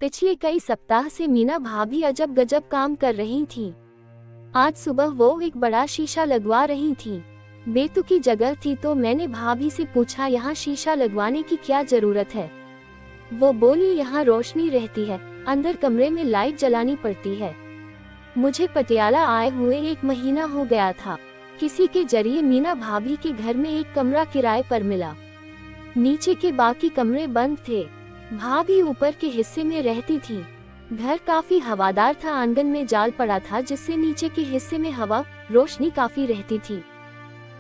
पिछले कई सप्ताह से मीना भाभी अजब गजब काम कर रही थी। आज सुबह वो एक बड़ा शीशा लगवा रही थी। बेतुकी जगह थी तो मैंने भाभी से पूछा, यहाँ शीशा लगवाने की क्या जरूरत है? वो बोली, यहाँ रोशनी रहती है, अंदर कमरे में लाइट जलानी पड़ती है। मुझे पटियाला आए हुए 1 महीना हो गया था। किसी के जरिए मीना भाभी के घर में एक कमरा किराए पर मिला। नीचे के बाकी कमरे बंद थे। भाभी ऊपर के हिस्से में रहती थी। घर काफी हवादार था, आंगन में जाल पड़ा था जिससे नीचे के हिस्से में हवा रोशनी काफी रहती थी।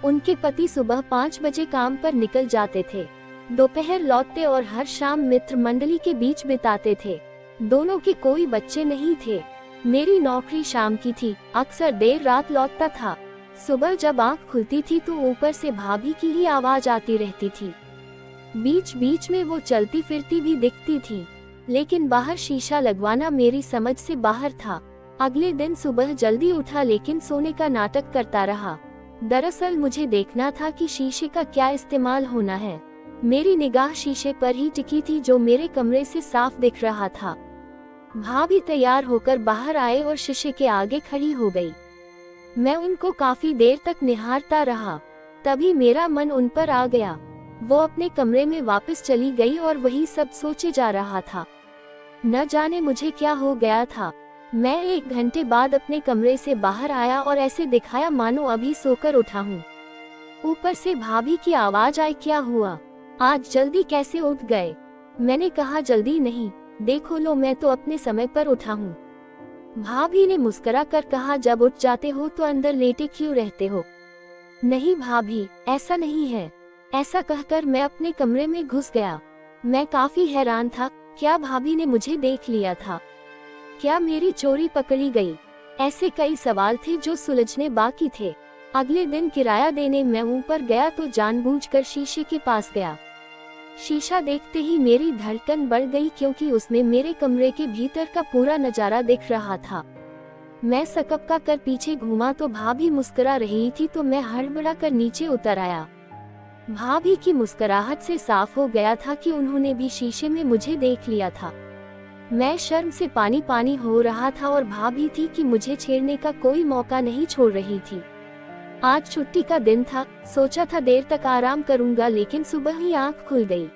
उनके पति सुबह 5 बजे काम पर निकल जाते थे, दोपहर लौटते और हर शाम मित्र मंडली के बीच बिताते थे। दोनों के कोई बच्चे नहीं थे। मेरी नौकरी शाम की थी, अक्सर देर रात लौटता था। सुबह जब आंख खुलती थी तो ऊपर से भाभी की ही आवाज आती रहती थी। बीच बीच में वो चलती फिरती भी दिखती थी, लेकिन बाहर शीशा लगवाना मेरी समझ से बाहर था। अगले दिन सुबह जल्दी उठा लेकिन सोने का नाटक करता रहा। दरअसल मुझे देखना था कि शीशे का क्या इस्तेमाल होना है। मेरी निगाह शीशे पर ही टिकी थी जो मेरे कमरे से साफ दिख रहा था। भाभी तैयार होकर बाहर आए और शीशे के आगे खड़ी हो गई। मैं उनको काफी देर तक निहारता रहा। तभी मेरा मन उन पर आ गया। वो अपने कमरे में वापस चली गई और वही सब सोचे जा रहा था। न जाने मुझे क्या हो गया था। मैं 1 घंटे बाद अपने कमरे से बाहर आया और ऐसे दिखाया मानो अभी सोकर उठा हूँ। ऊपर से भाभी की आवाज आई, क्या हुआ? आज जल्दी कैसे उठ गए? मैंने कहा, जल्दी नहीं, देखो लो मैं तो अपने समय पर उठा हूँ। भाभी ने मुस्कुरा कर कहा, जब उठ जाते हो तो अंदर लेटे क्यों रहते हो? नहीं भाभी, ऐसा नहीं है। ऐसा कहकर मैं अपने कमरे में घुस गया। मैं काफी हैरान था। क्या भाभी ने मुझे देख लिया था? क्या मेरी चोरी पकड़ी गई? ऐसे कई सवाल थे जो सुलझने बाकी थे। अगले दिन किराया देने मैं ऊपर गया तो जानबूझकर शीशे के पास गया। शीशा देखते ही मेरी धड़कन बढ़ गई क्योंकि उसमें मेरे कमरे के भीतर का पूरा नजारा दिख रहा था। मैं सकपका कर पीछे घूमा तो भाभी मुस्कुरा रही थी तो मैं हड़बड़ा कर नीचे उतर आया। भाभी की मुस्कुराहट से साफ हो गया था कि उन्होंने भी शीशे में मुझे देख लिया था। मैं शर्म से पानी पानी हो रहा था और भाभी थी कि मुझे छेड़ने का कोई मौका नहीं छोड़ रही थी। आज छुट्टी का दिन था, सोचा था देर तक आराम करूंगा, लेकिन सुबह ही आंख खुल गई।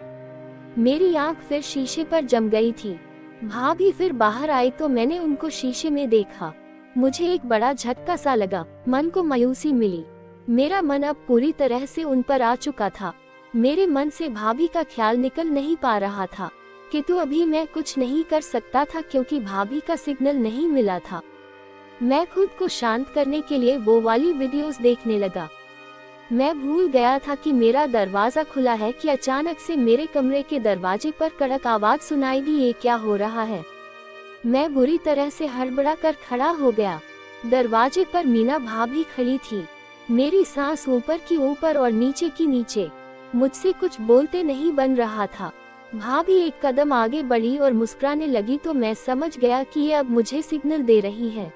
मेरी आंख फिर शीशे पर जम गई थी। भाभी फिर बाहर आई तो मैंने उनको शीशे में देखा। मुझे एक बड़ा झटका सा लगा, मन को मायूसी मिली। मेरा मन अब पूरी तरह से उन पर आ चुका था। मेरे मन से भाभी का ख्याल निकल नहीं पा रहा था, किंतु अभी मैं कुछ नहीं कर सकता था क्योंकि भाभी का सिग्नल नहीं मिला था। मैं खुद को शांत करने के लिए वो वाली वीडियोस देखने लगा। मैं भूल गया था कि मेरा दरवाजा खुला है कि अचानक से मेरे कमरे के दरवाजे पर कड़क आवाज सुनाई दी, ये क्या हो रहा है? मैं बुरी तरह से हड़बड़ा कर खड़ा हो गया। दरवाजे पर मीना भाभी खड़ी थी। मेरी सांस ऊपर की ऊपर और नीचे की नीचे। मुझसे कुछ बोलते नहीं बन रहा था। भाभी एक कदम आगे बढ़ी और मुस्कुराने लगी तो मैं समझ गया कि ये अब मुझे सिग्नल दे रही है।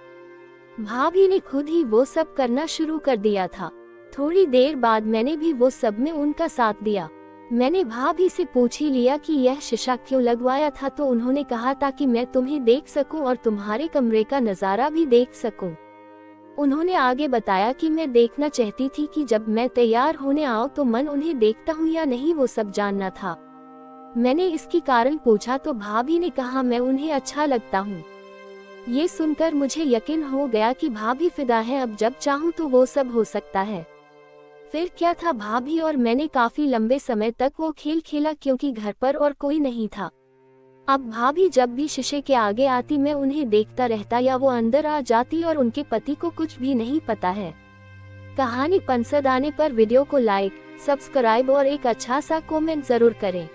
भाभी ने खुद ही वो सब करना शुरू कर दिया था। थोड़ी देर बाद मैंने भी वो सब में उनका साथ दिया। मैंने भाभी से पूछ ही लिया कि यह शीशा क्यों लगवाया था तो उन्होंने कहा ताकि मैं तुम्हें देख सकूं और तुम्हारे कमरे का नजारा भी देख सकूं। उन्होंने आगे बताया कि मैं देखना चाहती थी कि जब मैं तैयार होने आऊं तो मन उन्हें देखता हूं या नहीं, वो सब जानना था। मैंने इसकी कारण पूछा तो भाभी ने कहा, मैं उन्हें अच्छा लगता हूं। ये सुनकर मुझे यकीन हो गया कि भाभी फिदा है, अब जब चाहूं तो वो सब हो सकता है। फिर क्या था, भाभी और मैंने काफी लंबे समय तक वो खेल खेला क्योंकि घर पर और कोई नहीं था। अब भाभी जब भी शीशे के आगे आती मैं उन्हें देखता रहता या वो अंदर आ जाती और उनके पति को कुछ भी नहीं पता है। कहानी पसंद आने पर वीडियो को लाइक, सब्सक्राइब और एक अच्छा सा कमेंट जरूर करें।